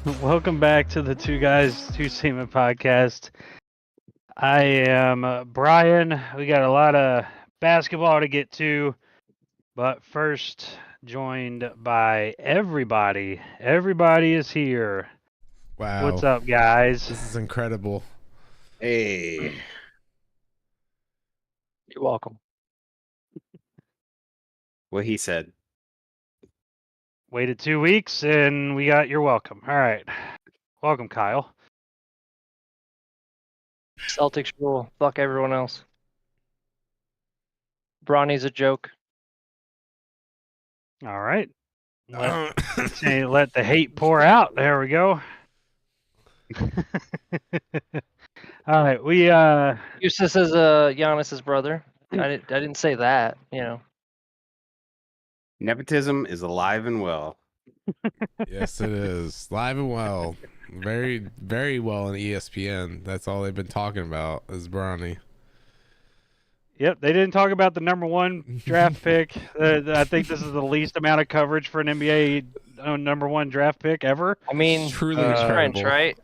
Welcome back to the Two Guys, Two Seamen podcast. I am Brian. We got a lot of basketball to get to, but first, joined by everybody. Everybody is here. Wow. What's up, guys? This is incredible. Hey. You're welcome. What he said. Waited 2 weeks and we got your welcome. All right. Welcome, Kyle. Celtics rule. Fuck everyone else. Bronny's a joke. All right. Let the hate pour out. There we go. All right, we Eustace is Giannis's brother. I didn't say that, you know. Nepotism is alive and well. Yes, it is. Live and well. Very, very well on ESPN. That's all they've been talking about is Bronny. Yep, they didn't talk about the number one draft pick. I think this is the least amount of coverage for an NBA number one draft pick ever. I mean, Truly he's incredible. French, right?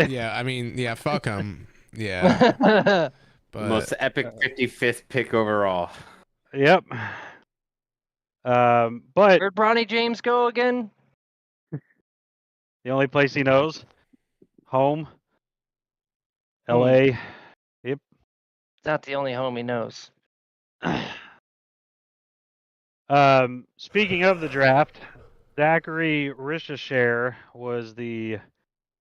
Yeah, I mean, yeah, fuck him. Yeah, but Most epic 55th pick overall. Yep. But Where'd Bronny James go again? the only place he knows, home, LA. Not the only home he knows. Speaking of the draft, Zaccharie Risacher was the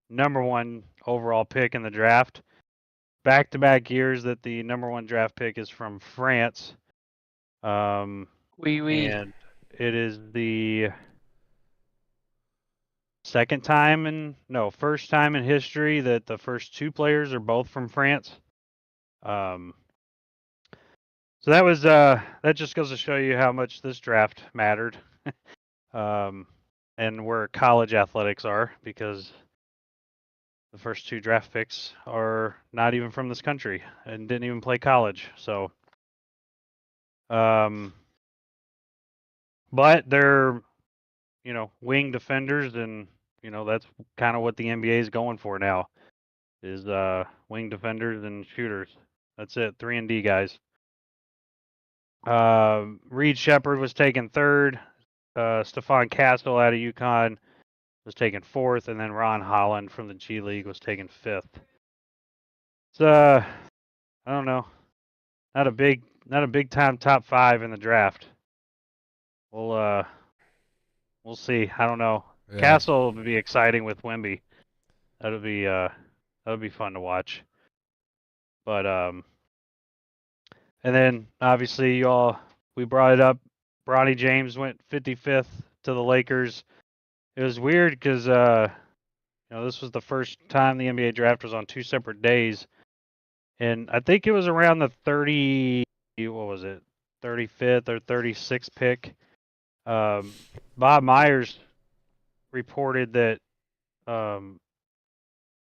number one overall pick in the draft. Back-to-back years that the number one draft pick is from France. We And it is the first time in history that the first two players are both from France. So that was that just goes to show you how much this draft mattered, and where college athletics are, because the first two draft picks are not even from this country and didn't even play college. So, but they're, wing defenders, and that's kind of what the NBA is going for now, is wing defenders and shooters. That's it, 3-and-D guys. Reed Shepard was taken third. Stephon Castle out of UConn was taken fourth, and then Ron Holland from the G League was taken fifth. So I don't know, not a big time top five in the draft. We'll see. I don't know. yeah. Castle would be exciting with Wemby. That would be fun to watch. But and then obviously we brought it up. Bronny James went 55th to the Lakers. It was weird because this was the first time the NBA draft was on two separate days, and I think it was around the 35th or 36th pick. Bob Myers reported that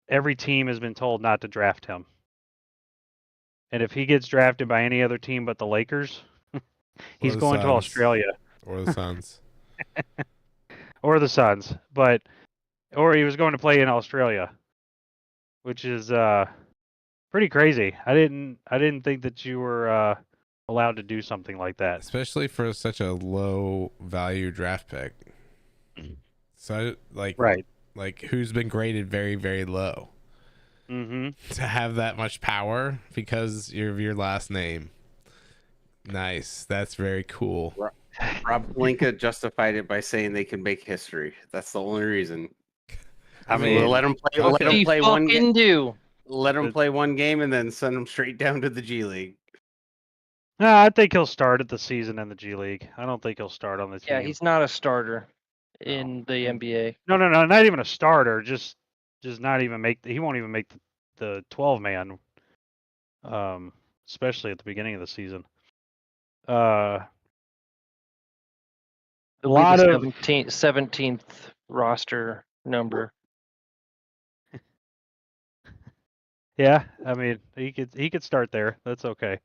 every team has been told not to draft him. And if he gets drafted by any other team but the Lakers, he's going to Australia. Or the Suns. Or the Suns. Or he was going to play in Australia, which is pretty crazy. I didn't think that you were allowed to do something like that. Especially for such a low value draft pick. So Right. Like who's been graded very, very low. Mm-hmm. To have that much power because of your last name. Nice. That's very cool. Rob Pelinka justified it by saying they can make history. That's the only reason. I mean, Let them play. What Let them play one game. Let them play one game and then send them straight down to the G League. No, I think he'll start at the season in the G League. I don't think he'll start on the team. Yeah, he's not a starter in the NBA. No, not even a starter. Just not even make. He won't even make the 12-man. Especially at the beginning of the season. A lot of 17th roster number. Yeah, I mean he could start there. That's okay.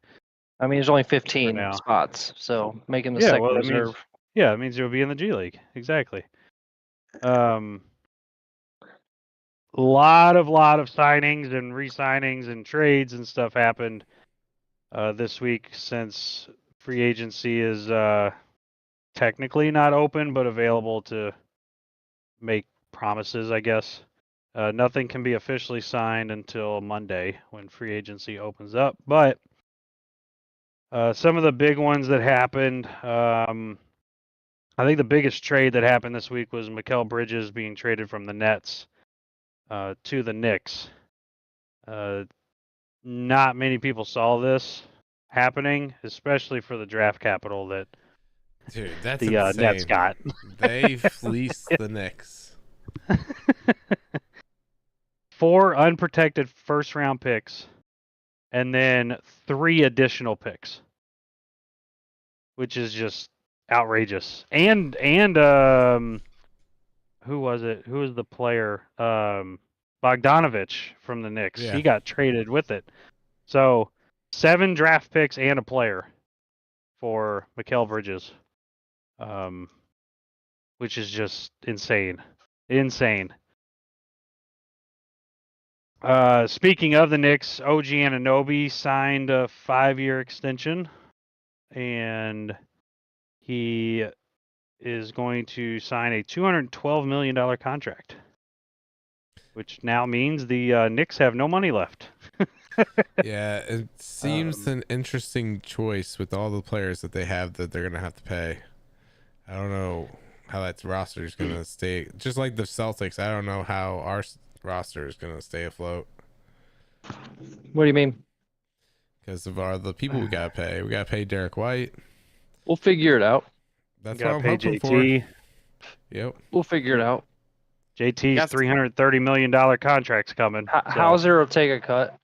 I mean, there's only 15 now. spots, so make him the Yeah, second well, that reserve. means- it means he'll be in the G League. Exactly. lot of signings and re-signings and trades and stuff happened this week since free agency is technically not open but available to make promises, I guess. Nothing can be officially signed until Monday when free agency opens up. But some of the big ones that happened, I think the biggest trade that happened this week was Mikal Bridges being traded from the Nets to the Knicks. Not many people saw this happening, especially for the draft capital that Dude, that's the insane. Nets got. They fleeced the Knicks. 4 unprotected first-round picks, and then 3 additional picks, which is just outrageous. And who was it? Who was the player? Bogdanovich from the Knicks. Yeah. He got traded with it. So 7 draft picks and a player for Mikal Bridges, which is just insane. Insane. Speaking of the Knicks, OG Anunoby signed a 5-year extension, and he is going to sign a $212 million contract, which now means the Knicks have no money left. Yeah, it seems an interesting choice with all the players that they have that they're going to have to pay. I don't know how that roster is going to stay. Just like the Celtics, I don't know how our roster is going to stay afloat. What do you mean? Because of the people we got to pay. We got to pay Derek White. We'll figure it out. That's Gotta what I'm pay hoping JT. for. Yep. We'll figure it out. JT's Yes. $330 million contract's coming. so Hauser will take a cut.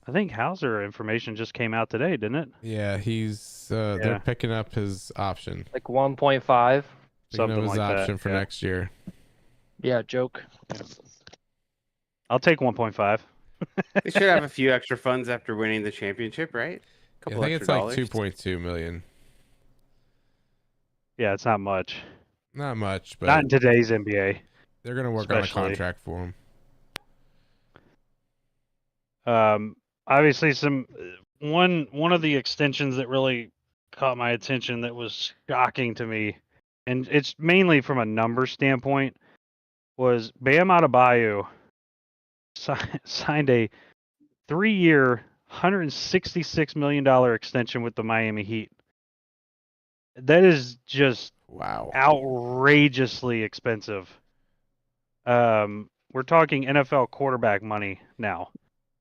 I think Hauser information just came out today, didn't it? Yeah, he's Yeah. they're picking up his option. Like 1.5. Picking up Something his like option that. for yeah. next year. Yeah, joke. I'll take 1.5. They should have a few extra funds after winning the championship, right? I think it's like 2.2 million. Yeah, it's not much. Not much, but Not in today's NBA. they're gonna work especially. on a contract for him. Obviously, one of the extensions that really caught my attention that was shocking to me, and it's mainly from a number standpoint, was Bam Adebayo signed a 3-year, $166 million extension with the Miami Heat. That is just Wow. outrageously expensive. We're talking NFL quarterback money now.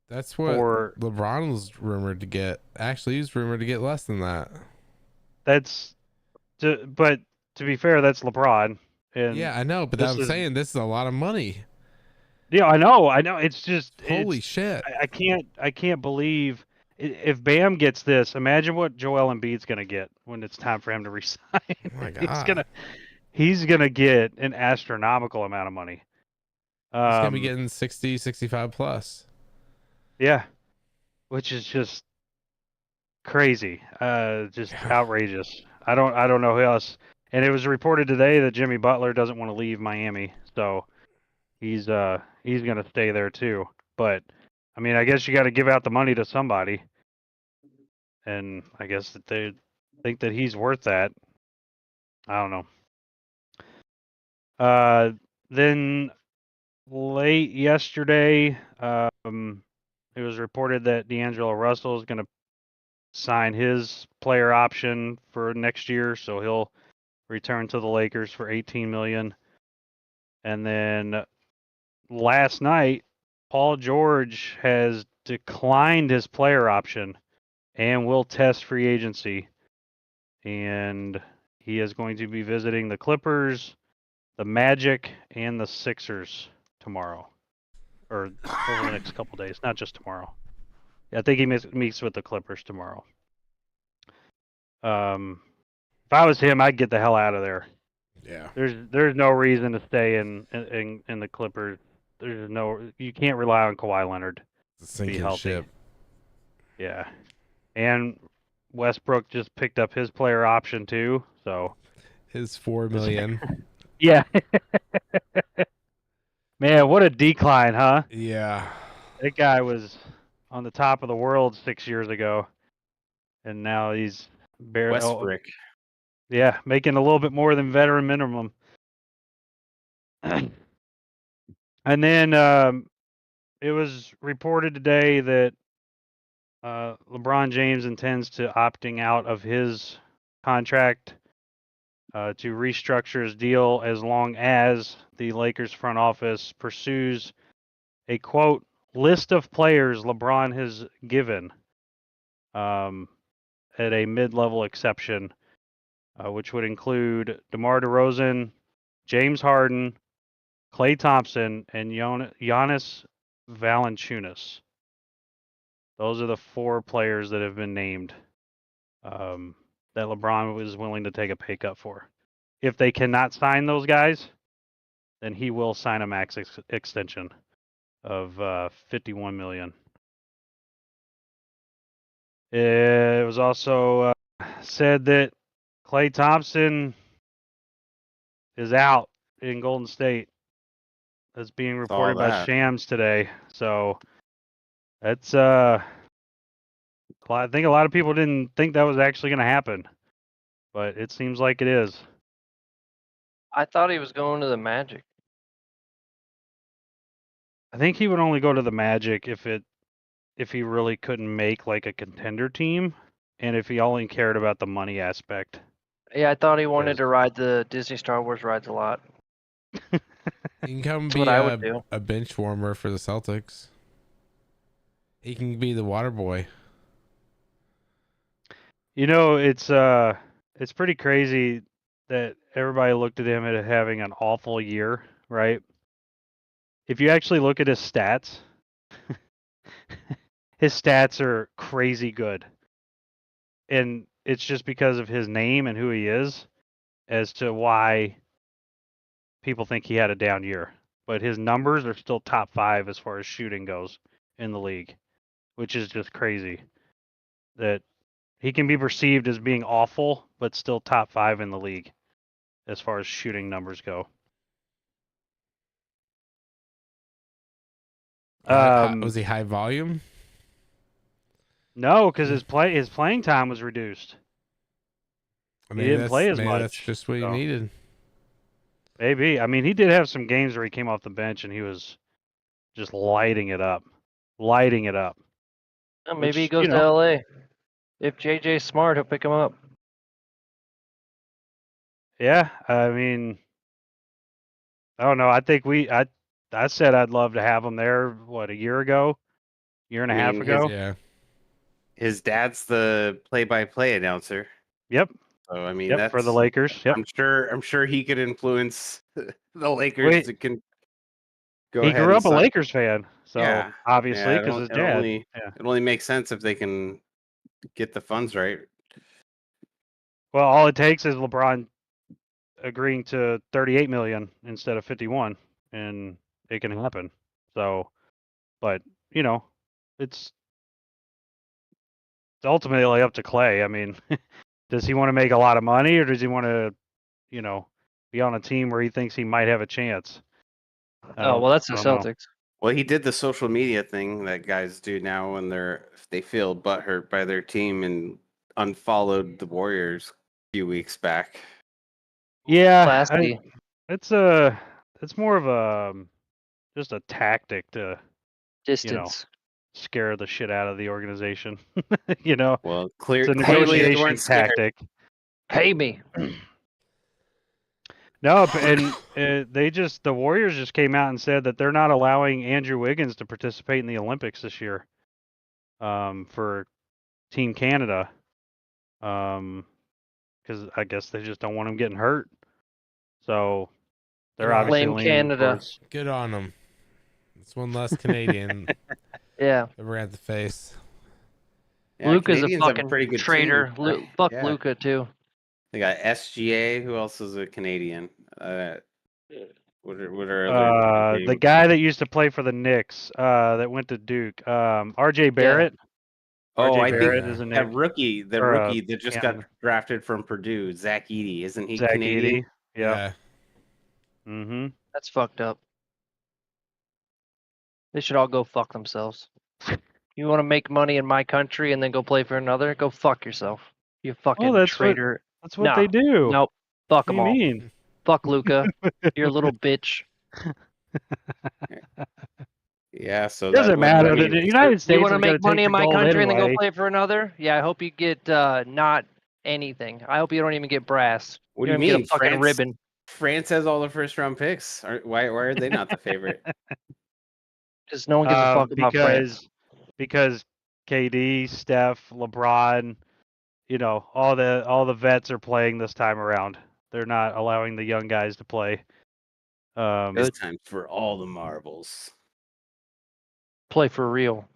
That's what Or LeBron was rumored to get. Actually, he's rumored to get less than that. but to be fair, that's LeBron. And Yeah, I know, but this I'm is- saying this is a lot of money. yeah, I know. It's just Holy shit. I can't believe if Bam gets this. Imagine what Joel Embiid's gonna get when it's time for him to resign. Oh my God. He's gonna get an astronomical amount of money. He's gonna be getting 60, 65 plus. Yeah, which is just crazy. Just outrageous. I don't know who else. And it was reported today that Jimmy Butler doesn't want to leave Miami, so he's gonna stay there too. But I mean, I guess you got to give out the money to somebody, and I guess that they think that he's worth that. I don't know. Then late yesterday, it was reported that D'Angelo Russell is going to sign his player option for next year, so he'll return to the Lakers for $18 million. And then last night, Paul George has declined his player option and will test free agency. And he is going to be visiting the Clippers, the Magic, and the Sixers tomorrow, or over the next couple days, not just tomorrow. I think he meets with the Clippers tomorrow. If I was him, I'd get the hell out of there. Yeah. There's no reason to stay in the Clippers. You can't rely on Kawhi Leonard It's a to be sinking healthy. ship. Yeah, and Westbrook just picked up his player option too. So His $4 million. yeah, Man, what a decline, huh? Yeah. That guy was on the top of the world 6 years ago, and now he's barely. Westbrook. Yeah, making a little bit more than veteran minimum. And then it was reported today that LeBron James intends to opting out of his contract to restructure his deal as long as the Lakers front office pursues a quote list of players LeBron has given at a mid-level exception, which would include DeMar DeRozan, James Harden, Klay Thompson, and Giannis Valanciunas. Those are the 4 players that have been named that LeBron was willing to take a pay cut for. If they cannot sign those guys, then he will sign a max extension of $51 million. It was also said that Klay Thompson is out in Golden State. That's being reported by Shams today. So that's I think a lot of people didn't think that was actually going to happen, but it seems like it is. I thought he was going to the Magic. I think he would only go to the Magic if he really couldn't make like a contender team, and if he only cared about the money aspect. Yeah, I thought he wanted to ride the Disney Star Wars rides a lot. He can come That's be what I would do. a bench warmer for the Celtics. He can be the water boy. You know, it's pretty crazy that everybody looked at him as having an awful year, right? If you actually look at his stats, his stats are crazy good. And it's just because of his name and who he is as to why people think he had a down year. But his numbers are still top 5 as far as shooting goes in the league, which is just crazy. That he can be perceived as being awful, but still top 5 in the league as far as shooting numbers go. Was he high volume? No, because his playing time was reduced. He didn't play as much. That's just what he needed. Maybe. I mean, he did have some games where he came off the bench and he was just lighting it up. Oh, maybe he goes to LA. If JJ's smart, he'll pick him up. Yeah, I mean, I don't know. I think I said I'd love to have him there. What, a year ago, year and a half ago? His dad's the play-by-play announcer. Yep. So I mean, that's for the Lakers. Yep. I'm sure he could influence the Lakers to go ahead. He grew up a Lakers fan, so yeah, obviously because his dad. It only makes sense if they can get the funds right. Well, all it takes is LeBron agreeing to 38 million instead of 51, and it can happen. So, but you know, it's ultimately up to Klay. I mean, does he want to make a lot of money, or does he want to, be on a team where he thinks he might have a chance? Oh, well, that's the Celtics. Well, he did the social media thing that guys do now when they feel butthurt by their team and unfollowed the Warriors a few weeks back. Yeah, it's more of a just a tactic to distance, scare the shit out of the organization. Well, it's a negotiation tactic. Pay me. No, and the Warriors just came out and said that they're not allowing Andrew Wiggins to participate in the Olympics this year, for Team Canada, because I guess they just don't want him getting hurt. So they're obviously leaning Canada. Good on them. It's one less Canadian. Yeah. That we're at the face. Yeah, Luka's a fucking pretty good traitor. Fuck Luka too. They got SGA. Who else is a Canadian? What are other the guy that used to play for the Knicks, that went to Duke, RJ Barrett. Yeah. I Barrett think is a that rookie, rookie that just got drafted from Purdue, Zach Edey, isn't he Canadian? Yeah. Mm-hmm. That's fucked up. They should all go fuck themselves. You want to make money in my country and then go play for another? Go fuck yourself. You fucking traitor. That's what they do. Nope. Fuck What do them you all. mean? Fuck Luca. You're a little bitch. Yeah, so Doesn't matter. The United States You want to is gonna make money take in the my gold country and then go anyway. play for another? Yeah, I hope you get not anything. I hope you don't even get brass. What do you don't even mean? get a fucking ribbon. France has all the first round picks. Why are they not the favorite? Because no one gives a fuck about France. Because KD, Steph, LeBron, all the vets are playing this time around. They're not allowing the young guys to play. This time for all the marbles. Play for real.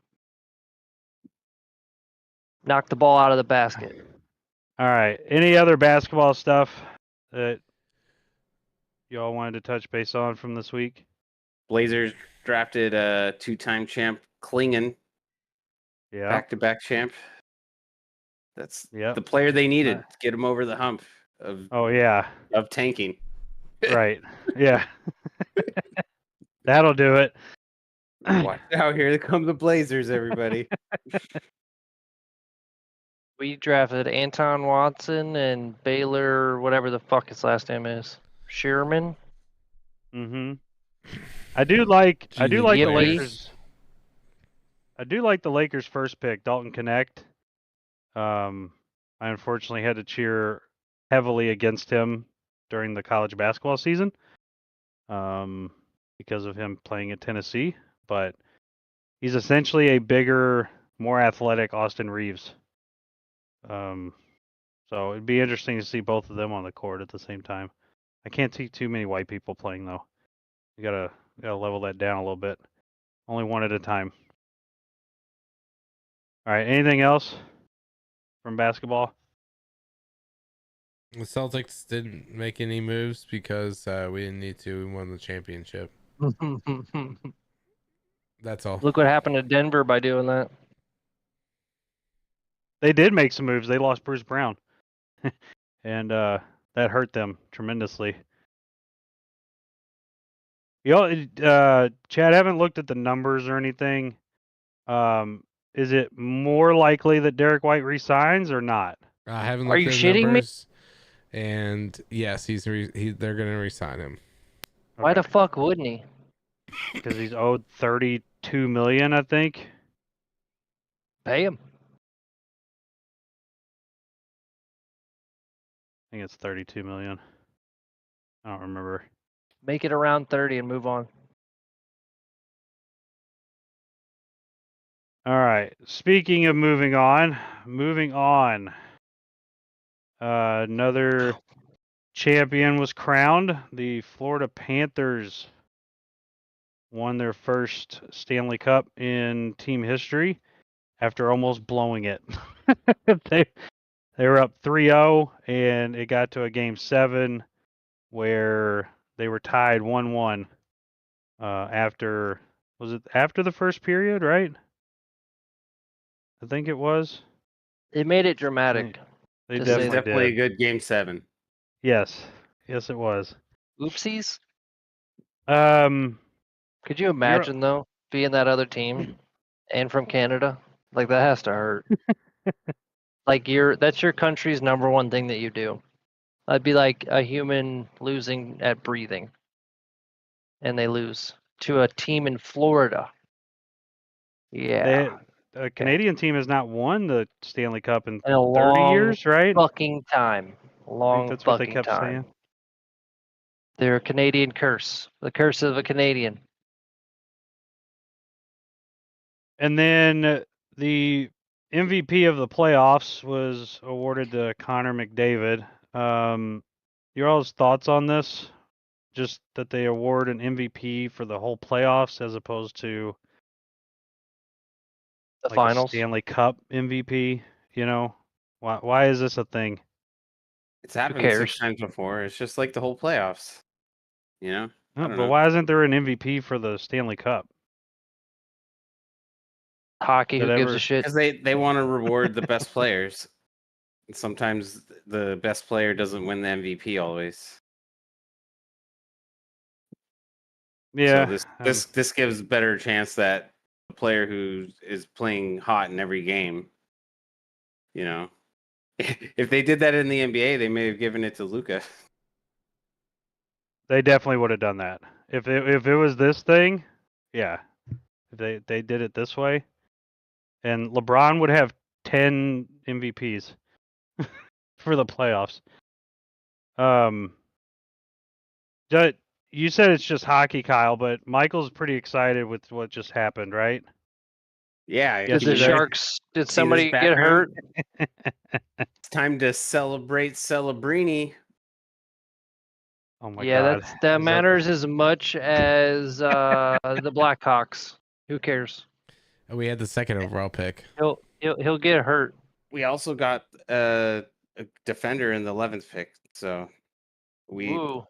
Knock the ball out of the basket. All right. Any other basketball stuff that y'all wanted to touch base on from this week? Blazers drafted a 2-time champ, Klingon. Yeah. Back-to-back champ. That's the player they needed to get him over the hump of tanking. Right. Yeah. That'll do it. Watch out, here come the Blazers, everybody. We drafted Anton Watson and Baylor, whatever the fuck his last name is. Sherman. Mm-hmm. I do like the Yippee. Lakers. I do like the Lakers' first pick, Dalton Connect. I unfortunately had to cheer heavily against him during the college basketball season, because of him playing at Tennessee. But he's essentially a bigger, more athletic Austin Reeves. So it'd be interesting to see both of them on the court at the same time. I can't see too many white people playing though. You gotta level that down a little bit. Only one at a time. All right. Anything else from basketball? The Celtics didn't make any moves because we didn't need to. We won the championship. That's all. Look what happened to Denver by doing that. They did make some moves. They lost Bruce Brown, and that hurt them tremendously. Chad, haven't looked at the numbers or anything. Is it more likely that Derek White resigns or not? I haven't Are looked you at shitting me? numbers, and yes, they're gonna resign him. Why the fuck wouldn't he? Because he's owed $32 million, I think. Pay him. I think it's $32 million. I don't remember. Make it around 30 and move on. All right. Speaking of moving on. Another champion was crowned. The Florida Panthers won their first Stanley Cup in team history after almost blowing it. They were up 3-0, and it got to a game 7 where they were tied 1-1 after the first period, right? I think it was. It made it dramatic. They To say definitely that. Definitely did. a good game 7. Yes, it was. Oopsies. Could you imagine though, being that other team and from Canada? Like that has to hurt. Like that's your country's number one thing that you do. That'd be like a human losing at breathing. And they lose to a team in Florida. Yeah. A Canadian team has not won the Stanley Cup in In a 30 long years, right? fucking time. I think that's what they kept time. saying. They're a Canadian curse. The curse of a Canadian. And then the MVP of the playoffs was awarded to Conor McDavid. Your all's thoughts on this? Just that they award an MVP for the whole playoffs as opposed to The like finals. a Stanley Cup MVP, Why is this a thing? It's happened cares? 6 times before. It's just like the whole playoffs. I don't But know. why isn't there an MVP for the Stanley Cup? Hockey, who gives a shit? Because they want to reward the best players. And sometimes the best player doesn't win the MVP always. Yeah. This gives better chance that a player who is playing hot in every game, you know, if they did that in the NBA, they may have given it to Luka. They definitely would have done that. If it was this thing, yeah. If they did it this way, and LeBron would have 10 MVPs for the playoffs. You said it's just hockey, Kyle, but Michael's pretty excited with what just happened, right? Yeah. Yes, Did the you did. Sharks? Did See this somebody get background? hurt? It's time to celebrate Celebrini. Oh my Yeah, God. that Is matters as much as the Blackhawks. Who cares? We had the second overall pick. He'll get hurt. We also got a defender in the 11th pick, so we Ooh.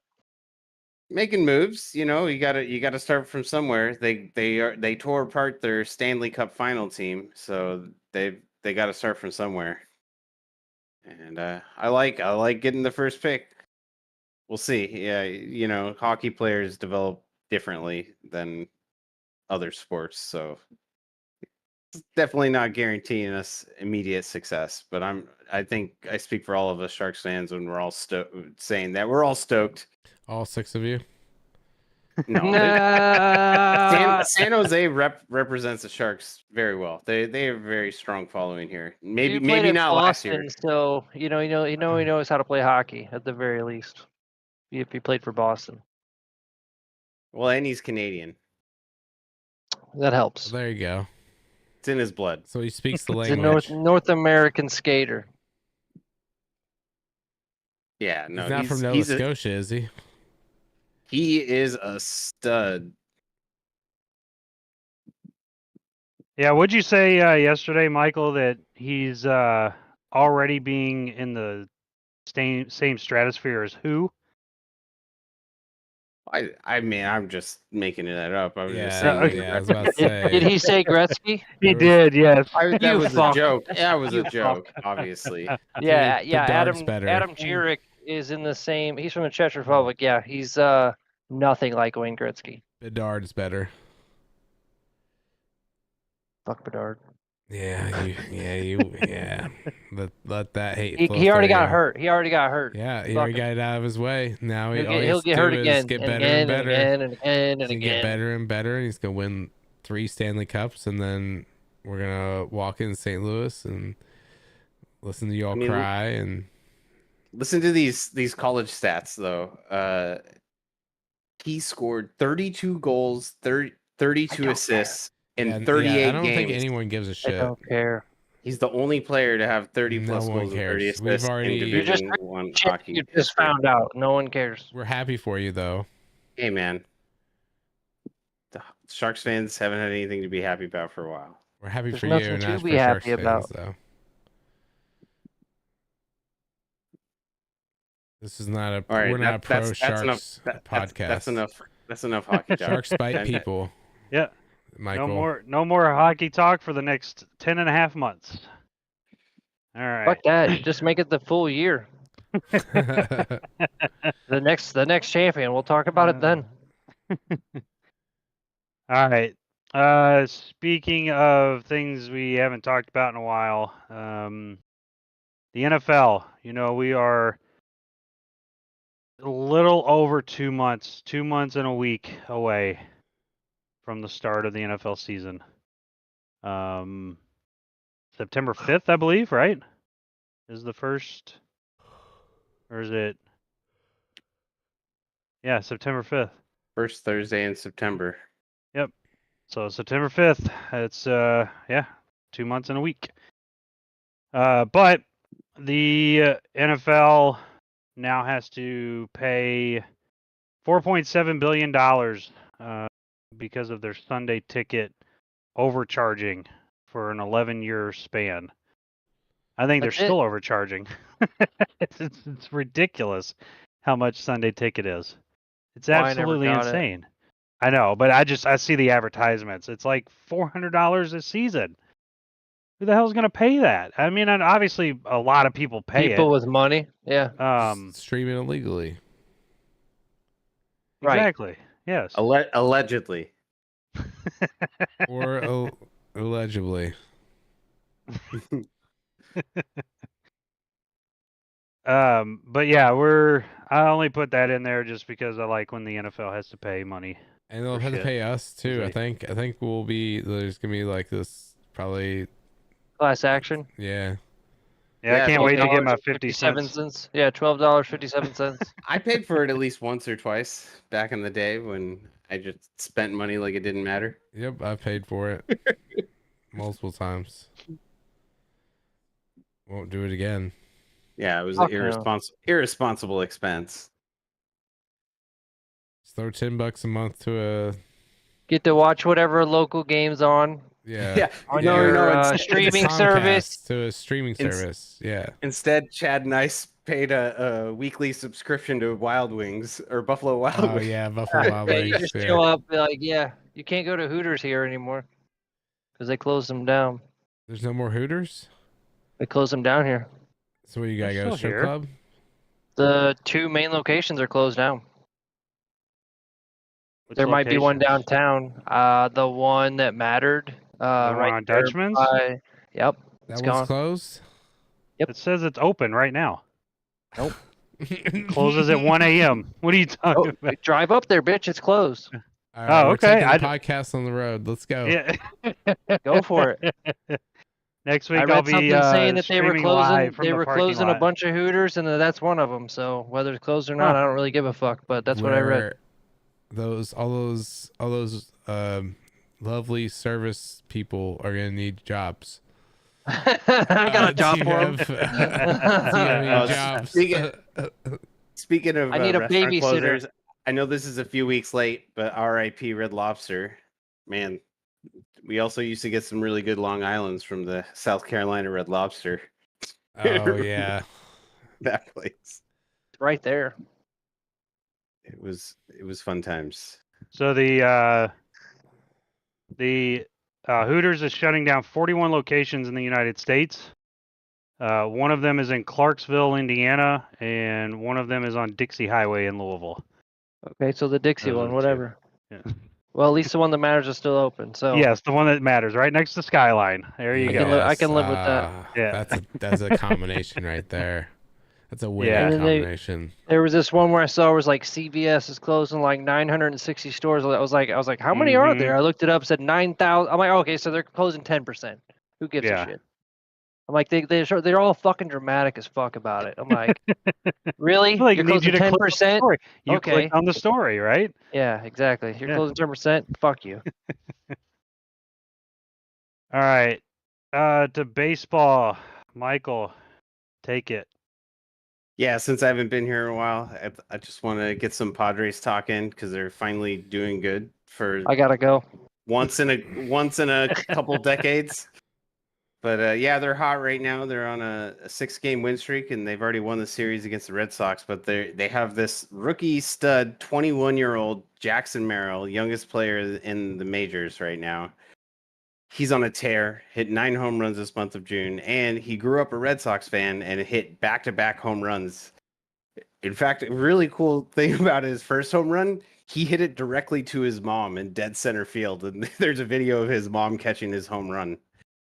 making moves. You know, you gotta start from somewhere. They tore apart their Stanley Cup final team, so they got to start from somewhere. And I like getting the first pick. We'll see. Yeah, you know, hockey players develop differently than other sports, so it's definitely not guaranteeing us immediate success. But I think I speak for all of us Sharks fans when we're all saying that we're all stoked. All 6 of you. No, Nah. San Jose represents the Sharks very well. They have a very strong following here. Maybe He played at not last year. Boston, so he knows how to play hockey at the very least. If he played for Boston, Well, and he's Canadian. that helps. Well, there you go. It's in his blood. So he speaks the He's a language. North American skater. Yeah, no, He's not from Nova Scotia, is he? He is a stud. Yeah, would you say yesterday, Michael, that he's already being in the same stratosphere as who? I mean, I'm just making that up. I was just Yeah, saying. yeah, I was about to say. Did he say Gretzky? He did, yes. That You was fuck. a joke. That was You a joke, obviously. Yeah, Dude, Bedard's Adam better. Jurek is in the same. He's from the Czech Republic. Yeah, he's nothing like Wayne Gretzky. Bedard's better. Fuck Bedard. Yeah. Let that hate. flow He already through got you. hurt. He already got hurt. Yeah, he Fuck already him. got it out of his way. Now He'll get hurt again. Get and better again, and better. and again and again and He's gonna get again. better and better, and he's gonna win 3 Stanley Cups, and then we're gonna walk in St. Louis and listen to y'all cry. And listen to these college stats though. He scored 32 goals, 32 assists in 38 I don't games. think anyone gives a I shit. don't care. He's the only player to have 30 plus No one goals and cares. 30 We've assists already- in You just Division One Shit, hockey. you just found out. No one cares. We're happy for you, though. Hey man, the Sharks fans haven't had anything to be happy about for a while. We're happy There's for you, nothing and to not be for happy Sharks about. fans, though. This is not a. All right, we're not a pro that's Sharks enough. podcast. That's enough. That's enough hockey talk. Sharks bite people. Yeah. Michael. No more hockey talk for the next 10 and a half months. All right. Fuck that. Just make it the full year. The next champion. We'll talk about it then. All right. Speaking of things we haven't talked about in a while, the NFL. You know, we are a little over 2 months, 2 months and a week away from the start of the NFL season. September 5th, I believe, right? Is the first, or is it? Yeah, September 5th. First Thursday in September. Yep. So September 5th. It's 2 months and a week. But the NFL now has to pay $4.7 billion because of their Sunday ticket overcharging for an 11-year span. I think they're still overcharging. It's ridiculous how much Sunday ticket is. It's absolutely insane. I know, but I see the advertisements. It's like $400 a season. Who the hell is going to pay that? I mean, and obviously a lot of people pay People with money. Yeah. Streaming illegally. Exactly. Yes. Allegedly. Or allegedly. But yeah, I only put that in there just because I like when the NFL has to pay money. And they'll For have to shit. pay us too. Easily. I think there's gonna be like this probably. Class action. Yeah. Yeah, I Yeah, can't wait to get my 50 $12.57 cents. Yeah, $12.57. I paid for it at least once or twice back in the day when I just spent money like it didn't matter. Yep, I paid for it multiple times. Won't do it again. Yeah, it was Fuck an no. irresponsible expense. Just throw $10 a month to a Get to watch whatever local games on yeah. on No, your no, it's streaming Comcast service. to a streaming service. Yeah. Instead, Chad and I paid a weekly subscription to Wild Wings or Buffalo Wild Oh Wings. yeah, Buffalo Wild Yeah, you Wings. just show up, be like, yeah, you can't go to Hooters here anymore because they closed them down. There's no more Hooters. They closed them down here. So what, you gotta They're go to still strip here. club? The 2 main locations are closed down. Which There might be one locations? downtown. The one that mattered. The one Right on there Dutchman's? by- Yep. That It's one's gone. closed. It says it's open right now. Nope. Closes at 1 a.m. What are you talking Oh, about? drive up there, bitch. It's closed. All right, Oh, we're okay. taking the podcast on the road. Let's go. Yeah. Go for it. Next week I I'll read be something saying that they were streaming closing. live from They the were parking closing a lot. bunch of Hooters, and that's one of them. So whether it's closed or not, Huh. I don't really give a fuck. But that's what I read. Where all those lovely service people are gonna need jobs. I got a job do you for them. have- do you have any Oh, jobs? Speaking of I need a restaurant babysitter. closers, I know this is a few weeks late, but R.I.P. Red Lobster. Man, we also used to get some really good Long Islands from the South Carolina Red Lobster. Oh yeah. That place. It's right there. It was fun times. So the Hooters is shutting down 41 locations in the United States. One of them is in Clarksville, Indiana, and one of them is on Dixie Highway in Louisville. Okay, so the Dixie Those are one, the two. whatever. Yeah. Well, at least the one that matters is still open. So Yes, the one that matters, right next to Skyline. There you go. I can live with that. Yeah. That's a combination right there. That's a winning Yeah. And then they- combination. There was this one where I saw was like CVS is closing like 960 stores. I was like, how many are Mhm. there? I looked it up, said 9,000. I'm like, okay, so they're closing 10%. Who gives Yeah. a shit? I'm like, they're all fucking dramatic as fuck about it. I'm like, really? Like, You're need closing you to click on the 10%? story. You Okay. clicked on the story, right? Yeah, exactly. You're Yeah. closing 10%. Fuck you. All right. To baseball, Michael, take it. Yeah, since I haven't been here in a while, I just want to get some Padres talk in because they're finally doing good for I gotta go. once in a couple decades. But yeah, they're hot right now. They're on a 6-game win streak, and they've already won the series against the Red Sox. But they have this rookie stud, 21-year-old Jackson Merrill, youngest player in the majors right now. He's on a tear, hit 9 home runs this month of June, and he grew up a Red Sox fan and hit back-to-back home runs. In fact, a really cool thing about his first home run, he hit it directly to his mom in dead center field, and there's a video of his mom catching his home run.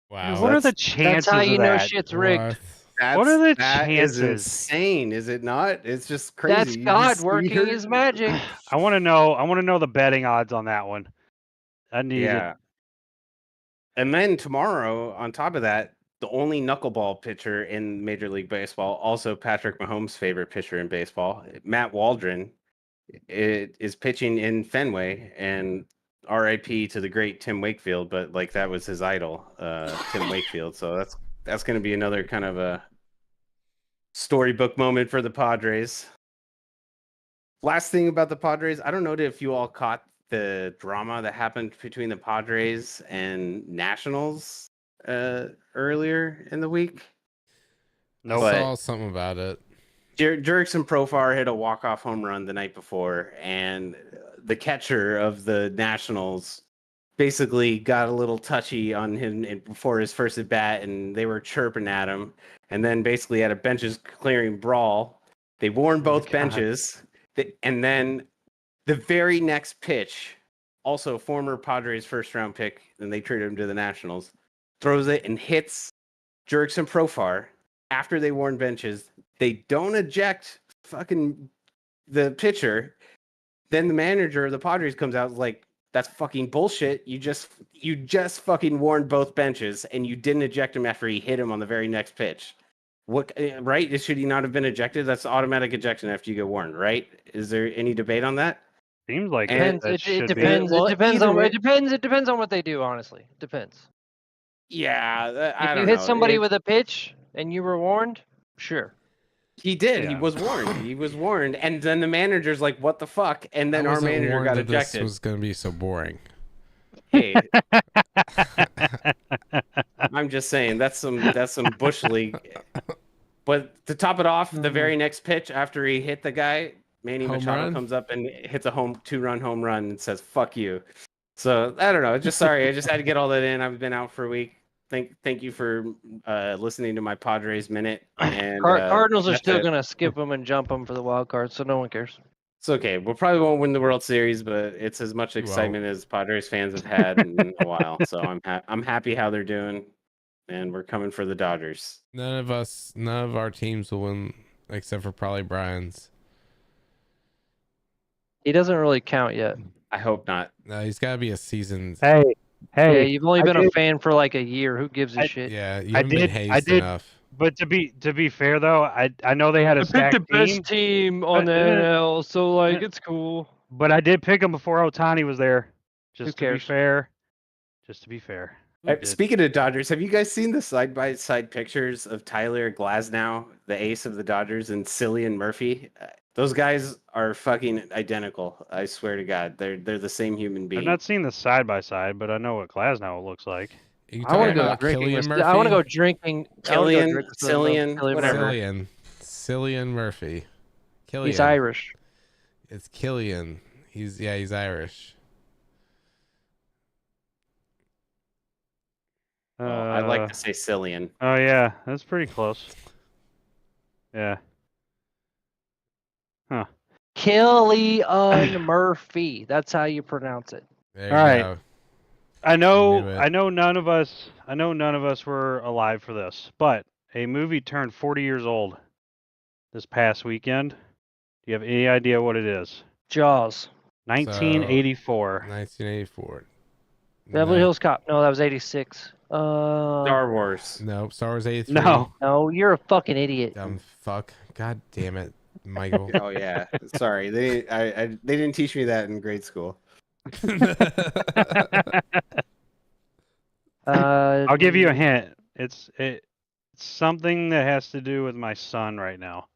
Wow. What are the That's chances how you of know that? shit's rigged. What are the That is chances? insane, is it not? It's just crazy. That's You God just- you working hear- his magic. I want to know the betting odds on that one. I need Yeah. it. And then tomorrow, on top of that, the only knuckleball pitcher in Major League Baseball, also Patrick Mahomes' favorite pitcher in baseball, Matt Waldron, is pitching in Fenway, and RIP to the great Tim Wakefield, but like that was his idol, Tim Wakefield. So that's going to be another kind of a storybook moment for the Padres. Last thing about the Padres, I don't know if you all caught the drama that happened between the Padres and Nationals earlier in the week. Nope. I But- saw something about it. Jurickson Profar hit a walk-off home run the night before, and the catcher of the Nationals basically got a little touchy on him before his first at bat, and they were chirping at him. And then basically had a benches clearing brawl. They warned both God. benches, and then The very next pitch, also former Padres first round pick, and they traded him to the Nationals, throws it and hits Jerks and Profar after they worn benches. They don't eject fucking the pitcher. Then the manager of the Padres comes out like, that's fucking bullshit. You just fucking warned both benches and you didn't eject him after he hit him on the very next pitch. What, right? Should he not have been ejected? That's automatic ejection after you get warned, right? Is there any debate on that? Seems like And that It should depends. Well, It depends either on. way- It depends on what they do. Honestly, it depends. Yeah, I If don't you hit know. somebody with a pitch and you were warned, sure. He did. He Yeah. was warned. He was warned. And then the manager's like, what the fuck? And then I our wasn't manager warned got that ejected. This was going to be so boring. Hey, I'm just saying that's some Bush League. But to top it off, the very next pitch after he hit the guy, Manny Home Machado run? comes up and hits a 2-run home run and says, fuck you. So I don't know. Just sorry. I just had to get all that in. I've been out for a week. Thank you for listening to my Padres minute. And Cardinals are that's still it. gonna skip them and jump them for the wild card, so no one cares. It's okay. We probably won't win the World Series, but it's as much excitement as Padres fans have had in a while. So I'm happy how they're doing, and we're coming for the Dodgers. None of our teams will win except for probably Brian's. He doesn't really count yet. I hope not. No, he's got to be a seasoned. Hey, Yeah, hey. you've only I been a did- fan for like a year. Who gives a shit? Yeah, you I haven't been did- hazed did- enough. But to be fair though, I know they had a stacked team, team on the NL, so like it's cool. but I did pick them before Ohtani was there. Who Just to be cares? fair. Just to be fair. I did. Speaking of Dodgers, have you guys seen the side-by-side pictures of Tyler Glasnow, the ace of the Dodgers, and Cillian Murphy? Those guys are fucking identical. I swear to God, they're the same human being. I've not seen the side by side, but I know what Glasnow looks like. Are you I want to talking go about drinking. Cillian With, Murphy? I want to go drinking. I wanna go Cillian, drink with Cillian, Cillian whatever. Murphy. Cillian Murphy. Killian. He's Irish. It's Killian. He's Irish. I like to say Cillian. Oh yeah, that's pretty close. Yeah. Killian Murphy. That's how you pronounce it. There All right. you go. I knew it. know none of us were alive for this, but a movie turned 40 years old this past weekend. Do you have any idea what it is? Jaws. 1984. 1984. Beverly No. Hills Cop. No, that was 86. Star Wars. Nope. Star Wars 83. No. No, you're a fucking idiot. Dumb fuck. God damn it, Michael. Oh yeah, sorry. They didn't teach me that in grade school. I'll give you a hint. It's something that has to do with my son right now.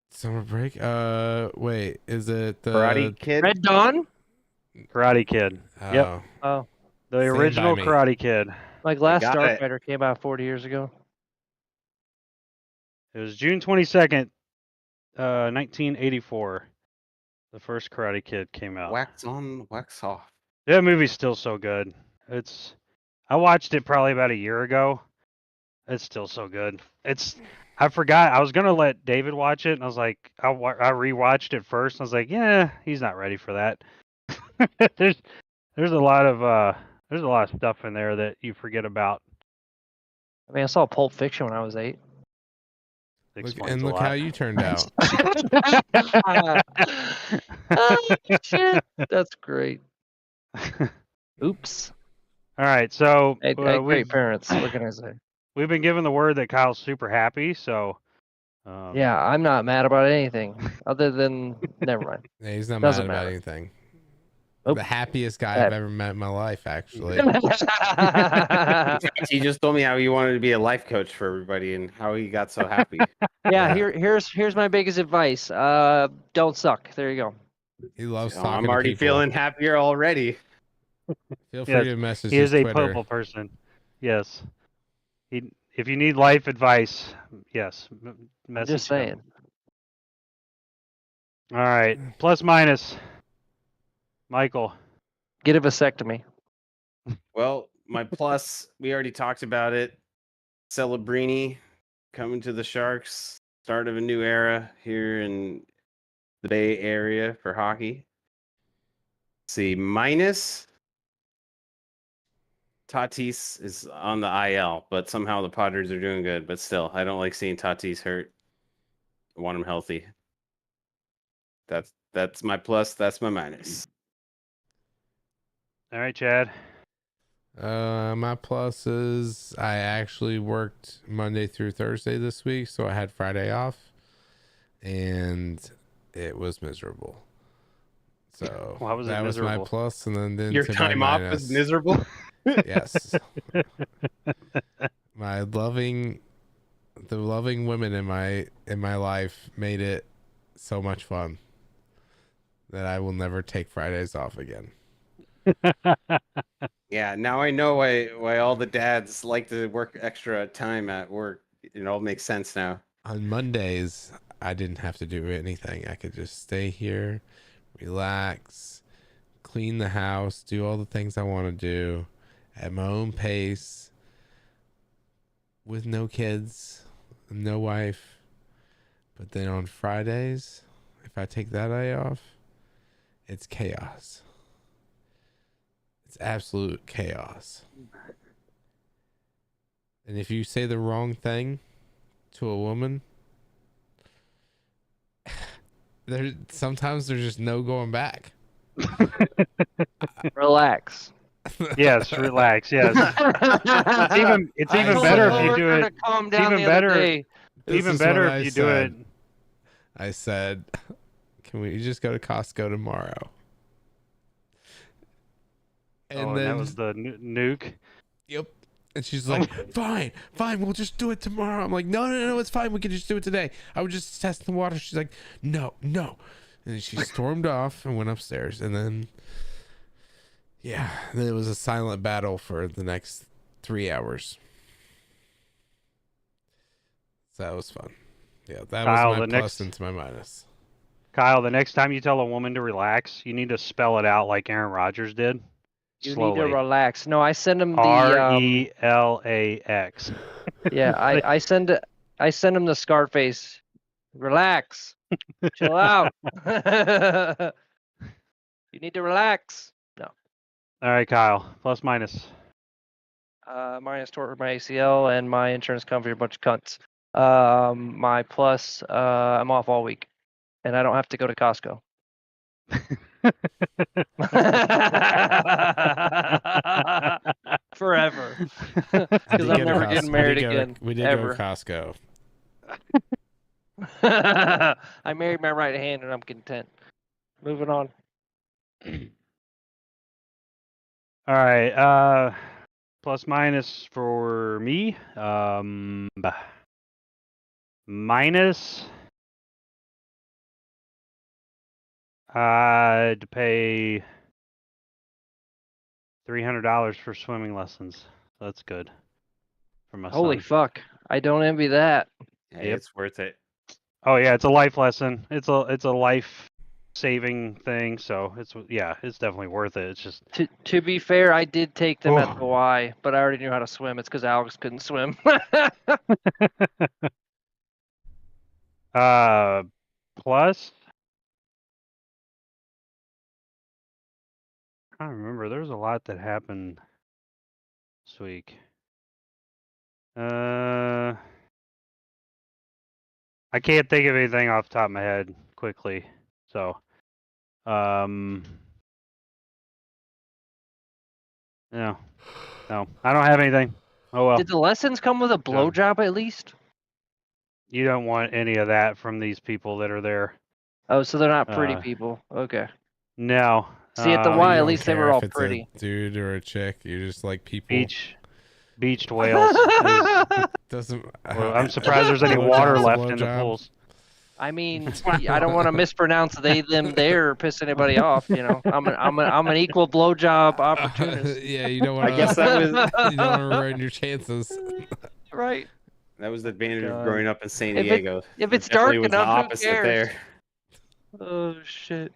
Summer break. Wait. Is it the Karate Kid. Red Dawn. Karate Kid. Yep. Oh, The Stand original by me. Karate Kid. like last got it. Starfighter came out 40 years ago. It was June 22nd, 1984. The first Karate Kid came out. Wax on, wax off. That movie's still so good. I watched it probably about a year ago. It's still so good. I forgot. I was gonna let David watch it, and I was like, I rewatched it first. And I was like, yeah, he's not ready for that. there's a lot of stuff in there that you forget about. I mean, I saw Pulp Fiction when I was 8. Explains a look lot. how you turned out. Oh, shit. That's great. Oops. All right, so Hey, great parents. What can I say? we've been given the word that Kyle's super happy. So Yeah, I'm not mad about anything other than never mind. Yeah, he's not Doesn't mad about matter. anything. Nope. The happiest guy Bad. I've ever met in my life, actually. In fact, he just told me how he wanted to be a life coach for everybody and how he got so happy. Yeah, here's my biggest advice. Don't suck. There you go. He loves Oh, talking I'm to already people. feeling happier already. Feel free Yes, to message he his is a Twitter. purple person. Yes. If you need life advice, yes. I'm Message just him. saying. All right. Plus minus. Michael. Get a vasectomy. Well, my plus, we already talked about it. Celebrini coming to the Sharks. start of a new era here in the Bay Area for hockey. Let's see, minus Tatis is on the IL, but somehow the Padres are doing good. But still, I don't like seeing Tatis hurt. I want him healthy. That's my plus. That's my minus. All right, Chad. My plus is I actually worked Monday through Thursday this week, so I had Friday off, and it was miserable. So Why was it that was my miserable? plus, and then Your to time my off minus. was miserable. Yes. The loving women in my life made it so much fun that I will never take Fridays off again. Yeah, now I know why all the dads like to work extra time at work. It all makes sense now. On Mondays, I didn't have to do anything. I could just stay here, relax, clean the house, do all the things I want to do at my own pace, with no kids, no wife. But then on Fridays, if I take that day off, it's chaos. It's absolute chaos. And if you say the wrong thing to a woman, sometimes there's just no going back. Relax. Yes, relax. Yes. It's even better if you do it. Calm It's down even the other better. day. This Even is better what if I you do it. said. I said, can we just go to Costco tomorrow? And that was the nuke. Yep. And she's like, fine, we'll just do it tomorrow. I'm like, no, it's fine. We can just do it today. I would just test the water. She's like, no. And then she stormed off and went upstairs. And then, yeah, then it was a silent battle for the next 3 hours. So that was fun. Yeah, that Kyle, was my the plus next- into my minus. Kyle, the next time you tell a woman to relax, you need to spell it out like Aaron Rodgers did. You Slowly. need to relax. No, I send him the RELAX. yeah, I send him the Scarface. Relax. Chill out. You need to relax. No. All right, Kyle. Plus minus. Minus tore my ACL and my insurance company are a bunch of cunts. My plus, I'm off all week, and I don't have to go to Costco. Forever. Because I'm never getting married again. We did ever. go to Costco. I married my right hand, and I'm content. Moving on. All right. Plus minus for me. Minus. I had to pay $300 for swimming lessons. That's good for my Holy son. fuck! I don't envy that. Hey, Yep. it's worth it. Oh yeah, it's a life lesson. It's a life saving thing. So it's definitely worth it. It's just To be fair, I did take them at the Y, but I already knew how to swim. It's because Alex couldn't swim. plus. I don't remember. There was a lot that happened this week. I can't think of anything off the top of my head quickly. So, no, I don't have anything. Oh well. Did the lessons come with a blowjob at least? You don't want any of that from these people that are there. Oh, so they're not pretty people. Okay. No. See, at the You Y, at don't least they care were all if it's pretty. a dude or a chick. You just like people. Beached whales. Doesn't. I'm surprised there's any Blowjob's water a left in the blowjob. pools. I mean, I don't want to mispronounce they, them, there, or piss anybody off. You know, I'm an equal blowjob opportunist. Yeah, you don't want. I guess that was You don't want to ruin your chances. Right. that was the advantage of God. growing up in San If it- Diego. if it's Definitely dark was the enough, who opposite cares? there. Oh shit.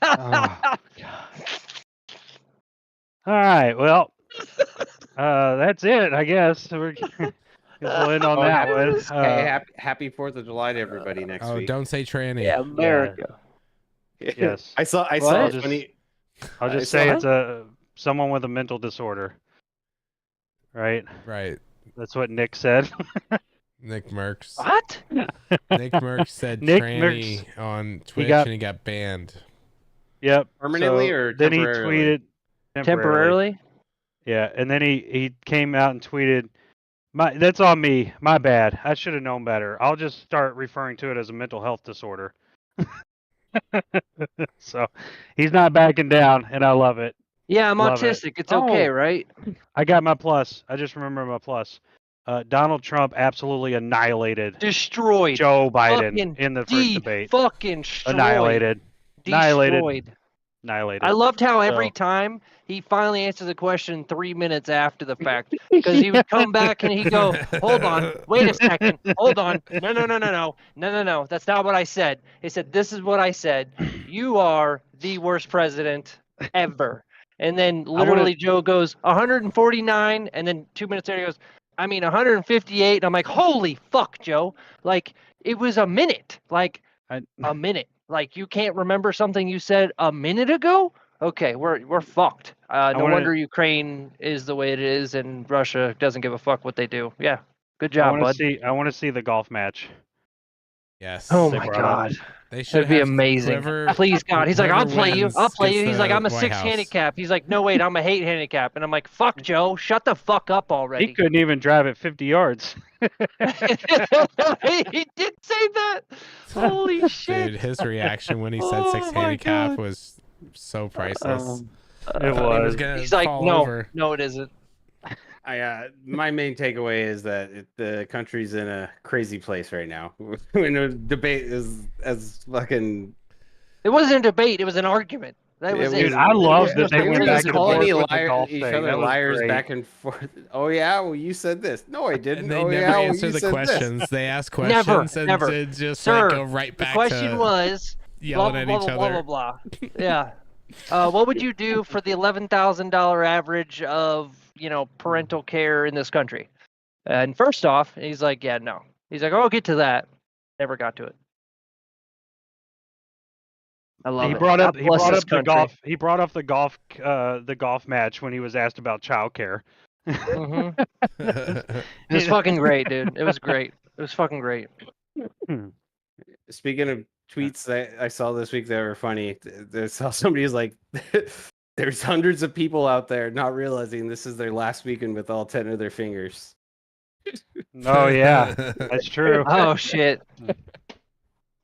Oh, All right. Well, that's it. I guess we're we'll end on that one. Hey, happy 4th of July to everybody next Oh, week. don't say tranny. Yeah, America. Yes. I saw What? funny. I'll just I say saw- it's someone with a mental disorder. Right? Right. That's what Nick said. Nick Merckx. What? Nick Merckx said Nick tranny on Twitch and he got banned. Yep. Permanently so or then he temporarily? tweeted Temporarily? Yeah, and then he came out and tweeted, that's on me. My bad. I should have known better. I'll just start referring to it as a mental health disorder. So he's not backing down, and I love it. Yeah, I'm Love it. autistic. It's okay, Oh. right? I got my plus. I just remember my plus. Donald Trump absolutely annihilated Destroyed. Joe Biden Fucking in the first debate. Fucking destroyed. Annihilated. Destroyed. Annihilated. I loved how every So- time he finally answered the question 3 minutes after the fact, because he would come back and he'd go, "Hold on, wait a second, hold on, no, that's not what I said." He said, "This is what I said. You are the worst president ever." And then literally Joe goes 149, and then 2 minutes later he goes, "I mean 158." And I'm like, "Holy fuck, Joe! Like it was a minute, like a minute." Like you can't remember something you said a minute ago? Okay, we're fucked. No wonder Ukraine is the way it is, and Russia doesn't give a fuck what they do. Yeah, good job, bud. I want to see the golf match. Yes. Oh They my brought up. god, They should that'd be have amazing. whoever- Please God, he's like, "I'll whoever play you. wins I'll play you." gets He's like, the "I'm a White 6 House. handicap." He's like, "No wait, I'm a 8 handicap," and I'm like, "Fuck Joe, shut the fuck up already." He couldn't even drive at 50 yards. He did say that. Holy shit! Dude, his reaction when he said Oh 6 my handicap God. was so priceless. It He was. gonna He's like, fall "No, over. no, it isn't." My main takeaway is that the country's in a crazy place right now. When a debate is as fucking. It wasn't a debate. It was an argument. That was it. Dude, I love that they They went were back just and calling forth with the each golf thing. other That was liars great. back and forth. Oh yeah, well you said this. No, I didn't. And they oh never yeah, well, answer you the said questions. This. They ask questions and Never. then just Sir, like go right the back question to was blah, yelling blah, at each blah, other. blah, blah, blah. Yeah. What would you do for the $11,000 average of, parental care in this country? And first off, he's like, yeah, no. He's like, I'll get to that. Never got to it. I love He it. brought up God bless this the country. golf. He brought up the golf match when he was asked about childcare. Mhm. It was fucking great, dude. It was great. It was fucking great. Speaking of tweets that I saw this week that were funny, I saw somebody who's like, "There's hundreds of people out there not realizing this is their last weekend with all 10 of their fingers." Oh yeah, that's true. Oh shit.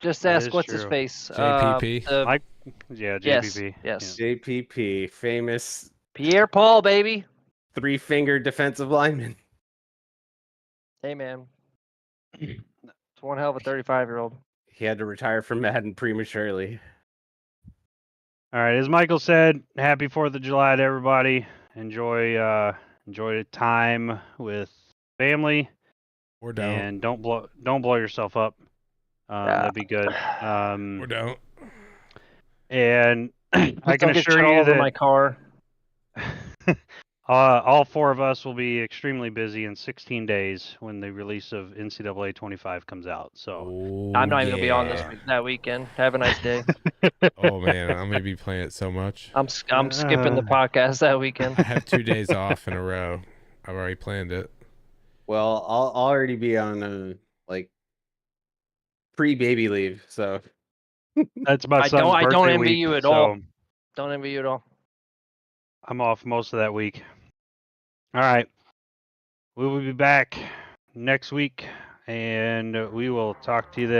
Just That ask is what's his true. face. JPP? Mike, yeah, Yes. JPP. Yes. JPP, famous Pierre Paul, baby. 3-finger defensive lineman. Hey man. It's one hell of a 35-year-old. He had to retire from Madden prematurely. All right, as Michael said, happy 4th of July to everybody. Enjoy the time with family, Or don't. and don't blow yourself up. That'd be good. Or don't. And I Don't can get assure shit all you over that my car. all 4 of us will be extremely busy in 16 days when the release of NCAA 25 comes out. So I'm not even gonna be on that weekend. Have a nice day. Oh man, I'm gonna be playing it so much. I'm skipping the podcast that weekend. I have 2 days off in a row. I've already planned it. Well, I'll already be on pre-baby leave, so that's my I son's don't birthday envy week, you at so all. Don't envy you at all. I'm off most of that week. All right, we will be back next week, and we will talk to you then.